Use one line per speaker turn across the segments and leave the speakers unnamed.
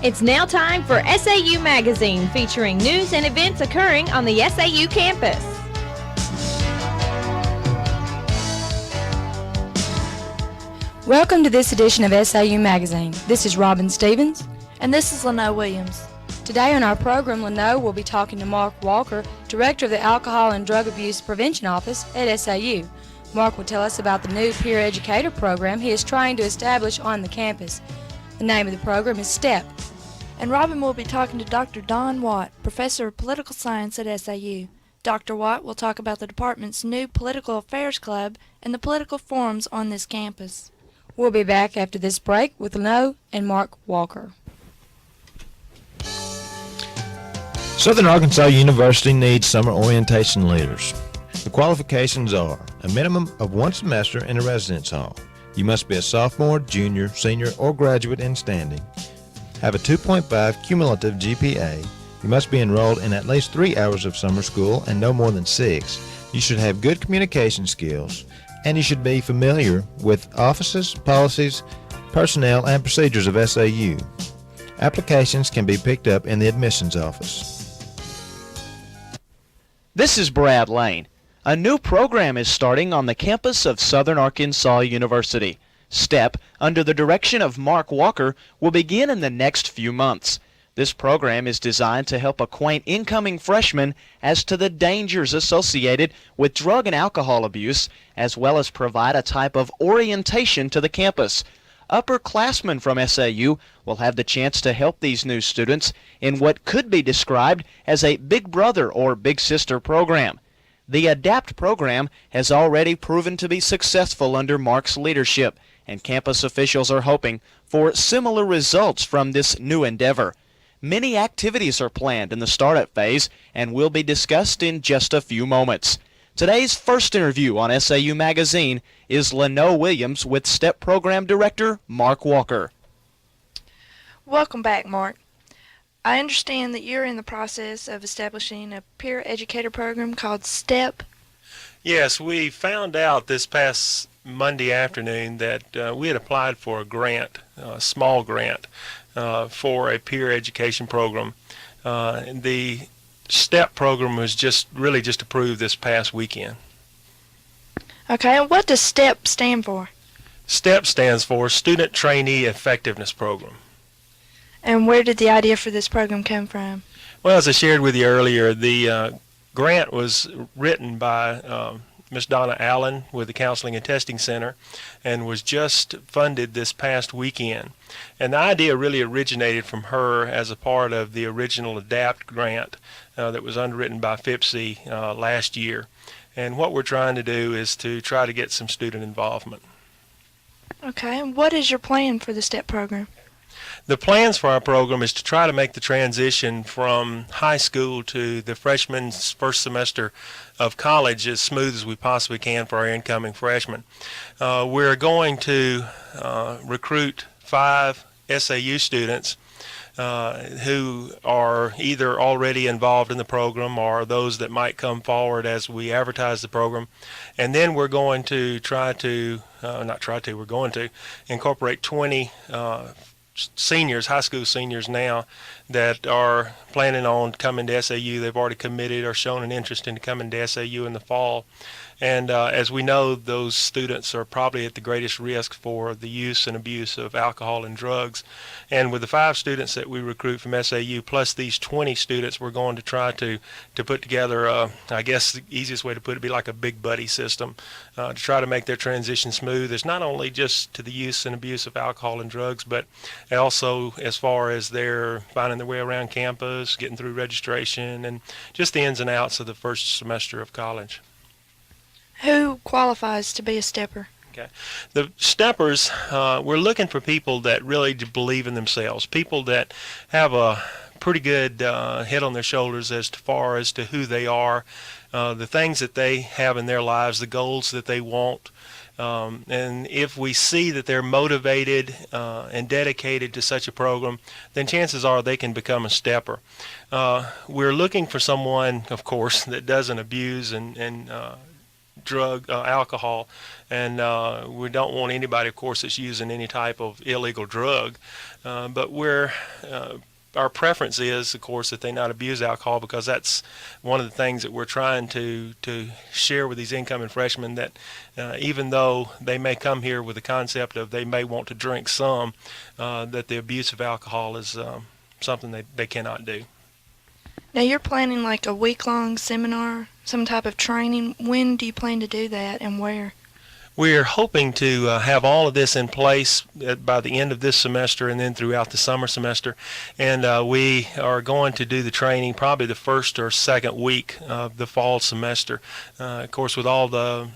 It's now time for SAU Magazine, featuring news and events occurring on the SAU campus.
Welcome to this edition of SAU Magazine. This is Robin Stevens.
And this is Lanaux Williams.
Today on our program, Lanaux will be talking to Mark Walker, Director of the Alcohol and Drug Abuse Prevention Office at SAU. Mark will tell us about the new peer educator program he is trying to establish on the campus. The name of the program is STEP.
And Robin will be talking to Dr. Don Watt, Professor of Political Science at SAU. Dr. Watt will talk about the department's new Political Affairs Club and the political forums on this campus.
We'll be back after this break with Lanaux and Mark Walker.
Southern Arkansas University needs summer orientation leaders. The qualifications are a minimum of 1 semester in a residence hall. You must be a sophomore, junior, senior, or graduate in standing. Have a 2.5 cumulative GPA. You must be enrolled in at least 3 hours of summer school and no more than 6. You should have good communication skills, and you should be familiar with offices, policies, personnel, and procedures of SAU. Applications can be picked up in the admissions office.
This is Brad Lane. A new program is starting on the campus of Southern Arkansas University. STEP, under the direction of Mark Walker, will begin in the next few months. This program is designed to help acquaint incoming freshmen as to the dangers associated with drug and alcohol abuse, as well as provide a type of orientation to the campus. Upperclassmen from SAU will have the chance to help these new students in what could be described as a Big Brother or Big Sister program. The ADAPT program has already proven to be successful under Mark's leadership, and campus officials are hoping for similar results from this new endeavor. Many activities are planned in the startup phase and will be discussed in just a few moments. Today's first interview on SAU Magazine is Lanaux Williams with STEP Program Director Mark Walker.
Welcome back, Mark. I understand that you're in the process of establishing a peer educator program called STEP.
Yes, we found out this past Monday afternoon that we had applied for a grant, a small grant, for a peer education program. The STEP program was just approved this past weekend.
Okay, and what does STEP stand for?
STEP stands for Student Trainee Effectiveness Program.
And where did the idea for this program come from?
Well, as I shared with you earlier, the grant was written by Ms. Donna Allen with the Counseling and Testing Center and was just funded this past weekend. And the idea really originated from her as a part of the original ADAPT grant that was underwritten by FIPSI last year. And what we're trying to do is to try to get some student involvement.
Okay, and what is your plan for the STEP program?
The plans for our program is to try to make the transition from high school to the freshman's first semester of college as smooth as we possibly can for our incoming freshmen. We're going to recruit 5 SAU students who are either already involved in the program or those that might come forward as we advertise the program. And then we're going to we're going to incorporate 20 seniors, high school seniors now, that are planning on coming to SAU. They've already committed or shown an interest in coming to SAU in the fall. And as we know, those students are probably at the greatest risk for the use and abuse of alcohol and drugs. And with the 5 students that we recruit from SAU, plus these 20 students, we're going to try to put together, I guess the easiest way to put it would be like a big buddy system to try to make their transition smooth. It's not only just to the use and abuse of alcohol and drugs, but also as far as their finding their way around campus, getting through registration, and just the ins and outs of the first semester of college.
Who qualifies to be a stepper?
Okay. The steppers, we're looking for people that really believe in themselves, people that have a pretty good head on their shoulders as far as to who they are, the things that they have in their lives, the goals that they want. And if we see that they're motivated and dedicated to such a program, then chances are they can become a stepper. We're looking for someone, of course, that doesn't abuse and alcohol, and we don't want anybody, of course, that's using any type of illegal drug. But our preference is, of course, that they not abuse alcohol, because that's one of the things that we're trying to share with these incoming freshmen, that even though they may come here with the concept of they may want to drink some, that the abuse of alcohol is something they cannot do.
Now you're planning like a week-long seminar, some type of training. When do you plan to do that and where?
We're hoping to have all of this in place by the end of this semester and then throughout the summer semester. And we are going to do the training probably the first or second week of the fall semester. Of course, with all the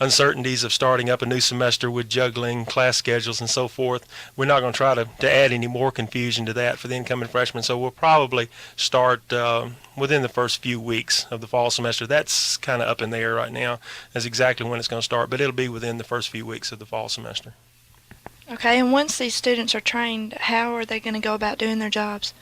uncertainties of starting up a new semester with juggling class schedules and so forth, we're not going to try to add any more confusion to that for the incoming freshmen. So we'll probably start within the first few weeks of the fall semester. That's kind of up in the air right now as exactly when it's going to start, but it'll be within the first few weeks of the fall semester.
Okay, and once these students are trained, how are they going to go about doing their jobs?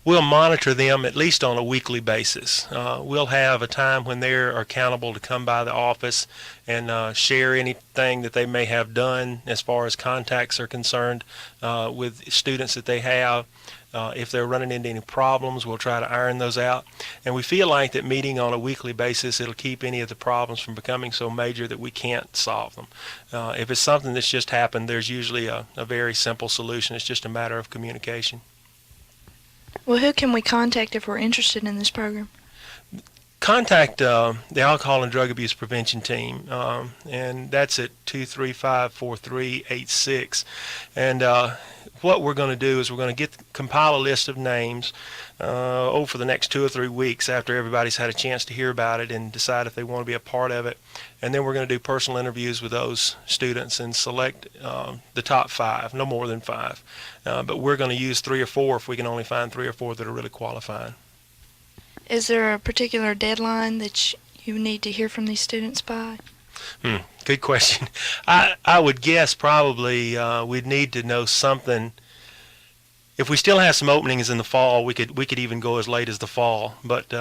We'll monitor them at least on a weekly basis. We'll have a time when they're accountable to come by the office and share anything that they may have done as far as contacts are concerned with students that they have. If they're running into any problems, we'll try to iron those out. And we feel like that meeting on a weekly basis, it'll keep any of the problems from becoming so major that we can't solve them. If it's something that's just happened, there's usually a very simple solution. It's just a matter of communication.
Well, who can we contact if we're interested in this program?
Contact the Alcohol and Drug Abuse Prevention Team, and that's at 235-4386. And what we're going to do is we're going to compile a list of names for the next 2 or 3 weeks after everybody's had a chance to hear about it and decide if they want to be a part of it. And then we're going to do personal interviews with those students and select the top 5, no more than 5. But we're going to use 3 or 4 if we can only find 3 or 4 that are really qualifying. Is
there a particular deadline that you need to hear from these students by?
Good question. I would guess probably we'd need to know something. If we still have some openings in the fall, we could even go as late as the fall. But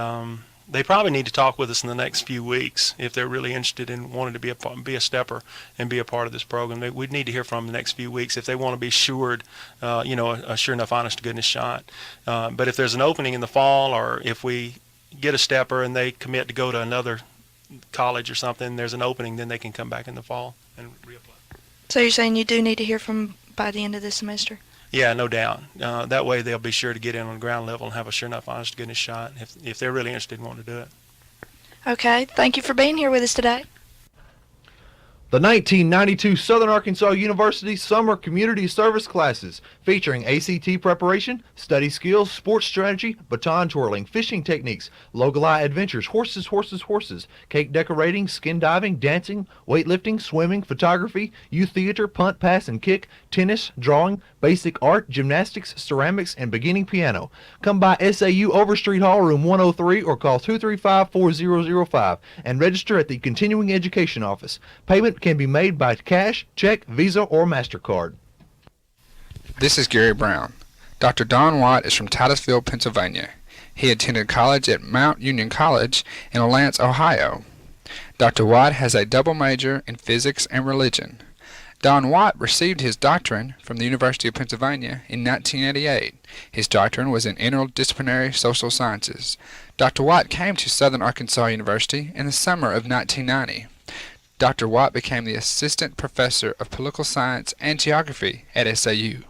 they probably need to talk with us in the next few weeks if they're really interested in wanting to be a stepper and be a part of this program. We'd need to hear from them the next few weeks if they want to be assured, a sure enough, honest to goodness shot. But if there's an opening in the fall, or if we get a stepper and they commit to go to another college or something, there's an opening, then they can come back in the fall and reapply. So
you're saying you do need to hear from by the end of this semester?
Yeah, no doubt. That way they'll be sure to get in on the ground level and have a sure enough, honest to goodness shot if they're really interested in wanting to do it.
Okay, thank you for being here with us today.
The 1992 Southern Arkansas University Summer Community Service Classes, featuring ACT preparation, study skills, sports strategy, baton twirling, fishing techniques, Logoli adventures, horses, cake decorating, skin diving, dancing, weightlifting, swimming, photography, youth theater, punt, pass, and kick, tennis, drawing, basic art, gymnastics, ceramics, and beginning piano. Come by SAU Overstreet Hall, room 103, or call 235-4005 and register at the Continuing Education Office. Payment can be made by cash, check, Visa, or MasterCard.
This is Gary Brown. Dr. Don Watt is from Titusville, Pennsylvania. He attended college at Mount Union College in Lanaux, Ohio. Dr. Watt has a double major in physics and religion. Don Watt received his doctorate from the University of Pennsylvania in 1988. His doctorate was in interdisciplinary social sciences. Dr. Watt came to Southern Arkansas University in the summer of 1990. Dr. Watt became the Assistant Professor of Political Science and Geography at SAU.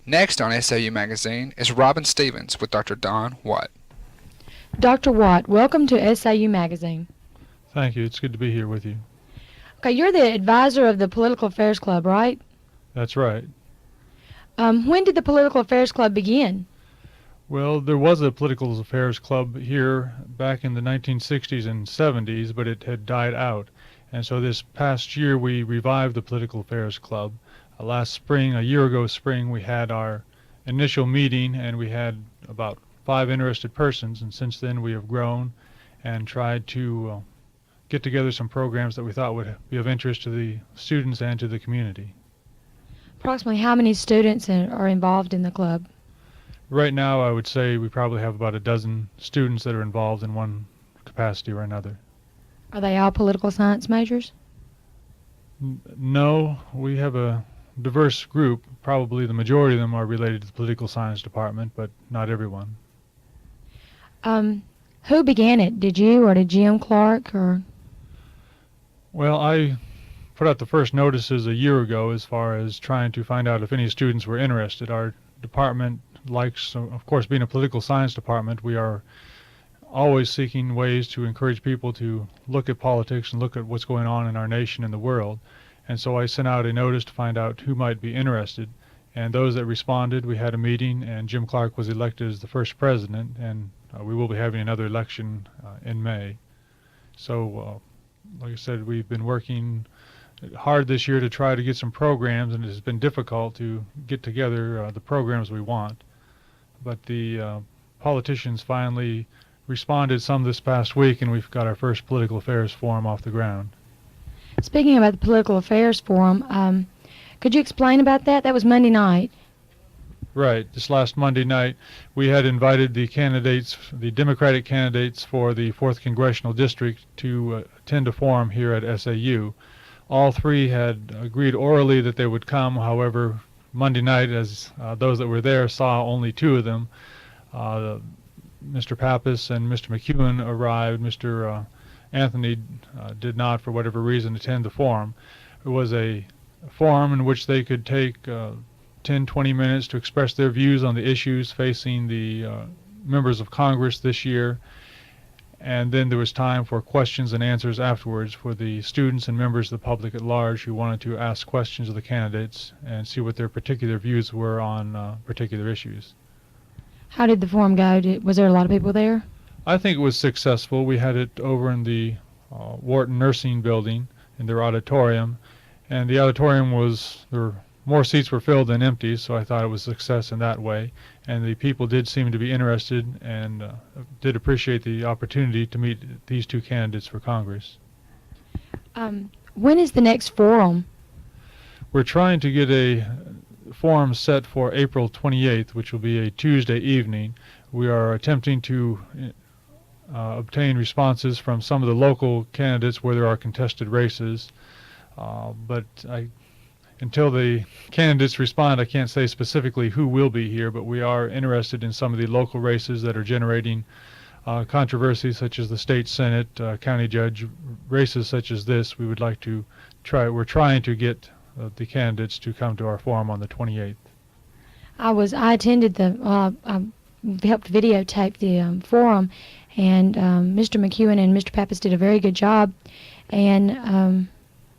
Next on SAU Magazine is Robin Stevens with Dr. Don Watt.
Dr. Watt, welcome to SAU Magazine.
Thank you. It's good to be here with you.
Okay, you're the advisor of the Political Affairs Club, right?
That's right.
When did the Political Affairs Club begin?
Well, there was a Political Affairs Club here back in the 1960s and 70s, but it had died out. And so this past year we revived the Political Affairs Club. Last spring, a year ago spring, we had our initial meeting and we had about 5 interested persons, and since then we have grown and tried to get together some programs that we thought would be of interest to the students and to the community.
Approximately how many students are involved in the club?
Right now I would say we probably have about a dozen students that are involved in one capacity or another.
Are they all political science majors?
No, we have a diverse group. Probably the majority of them are related to the political science department, but not everyone.
Who began it? Did you or did Jim Clark or?
Well, I put out the first notices a year ago as far as trying to find out if any students were interested. Our department likes, of course, being a political science department, we are always seeking ways to encourage people to look at politics and look at what's going on in our nation and the world. And so I sent out a notice to find out who might be interested. And those that responded, we had a meeting, and Jim Clark was elected as the first president, and we will be having another election in May. So, like I said, we've been working hard this year to try to get some programs, and it has been difficult to get together the programs we want. But the politicians finally responded some this past week, and we've got our first political affairs forum off the ground.
Speaking about the political affairs forum, could you explain about that? That was Monday night.
Right. This last Monday night, we had invited the candidates, the Democratic candidates for the 4th Congressional District to attend a forum here at SAU. All three had agreed orally that they would come. However, Monday night, as those that were there saw only two of them, Mr. Pappas and Mr. McEwen arrived. Mr. Anthony did not, for whatever reason, attend the forum. It was a forum in which they could take 10-20 minutes to express their views on the issues facing the members of Congress this year, and then there was time for questions and answers afterwards for the students and members of the public at large who wanted to ask questions of the candidates and see what their particular views were on particular issues.
How did the forum go? Was there a lot of people there?
I think it was successful. We had it over in the Wharton Nursing Building in their auditorium, and the auditorium was, more seats were filled than empty, so I thought it was a success in that way. And the people did seem to be interested and did appreciate the opportunity to meet these two candidates for Congress.
When is the next forum?
We're trying to get a forum set for April 28th, which will be a Tuesday evening. We are attempting to obtain responses from some of the local candidates where there are contested races, but until the candidates respond, I can't say specifically who will be here, but we are interested in some of the local races that are generating controversy, such as the state senate, county judge races such as this. We would like to we're trying to get the candidates to come to our forum on the 28th.
I attended helped videotape the forum, and Mr. McEwen and Mr. Pappas did a very good job, and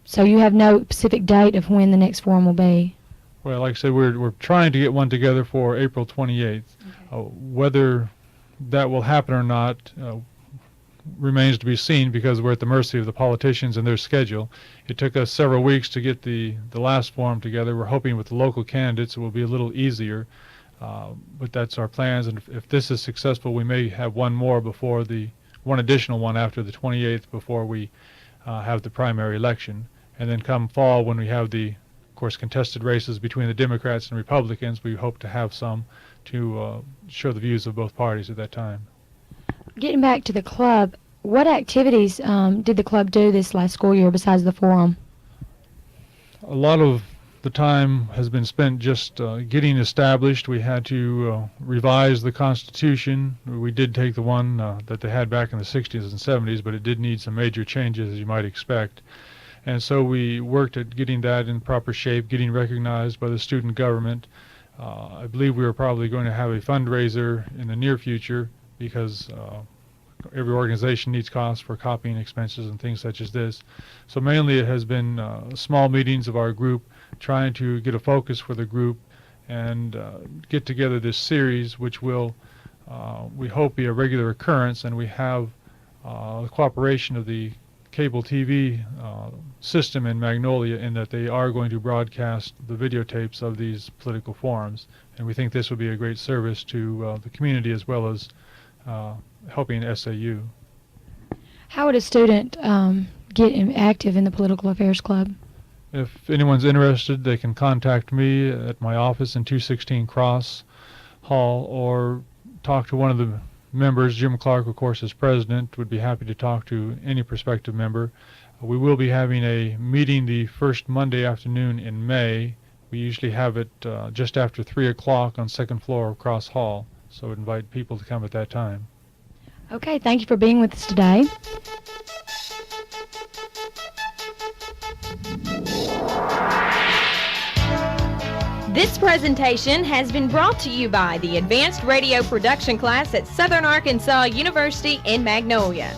so you have no specific date of when the next forum will be?
Well, like I said, we're trying to get one together for April 28th. Okay. Whether that will happen or not remains to be seen, because we're at the mercy of the politicians and their schedule. It took us several weeks to get the last forum together. We're hoping with the local candidates it will be a little easier, but that's our plans. And if this is successful, we may have one additional one after the 28th before we have the primary election. And then come fall, when we have the, of course, contested races between the Democrats and Republicans, we hope to have some to show the views of both parties at that time.
Getting back to the club, what activities did the club do this last school year besides the forum?
A lot of the time has been spent just getting established. We had to revise the Constitution. We did take the one that they had back in the 60s and 70s, but it did need some major changes, as you might expect. And so we worked at getting that in proper shape, getting recognized by the student government. I believe we are probably going to have a fundraiser in the near future, because every organization needs costs for copying expenses and things such as this. So mainly it has been small meetings of our group, trying to get a focus for the group and get together this series, which will, we hope, be a regular occurrence. And we have the cooperation of the cable TV system in Magnolia, in that they are going to broadcast the videotapes of these political forums. And we think this will be a great service to the community, as well as helping SAU.
How would a student get active in the Political Affairs Club?
If anyone's interested, they can contact me at my office in 216 Cross Hall, or talk to one of the members. Jim Clark, of course, as president, would be happy to talk to any prospective member. We will be having a meeting the first Monday afternoon in May. We usually have it just after 3 o'clock on second floor of Cross Hall, so invite people to come at that time.
Okay, thank you for being with us today.
This presentation has been brought to you by the Advanced Radio Production class at Southern Arkansas University in Magnolia.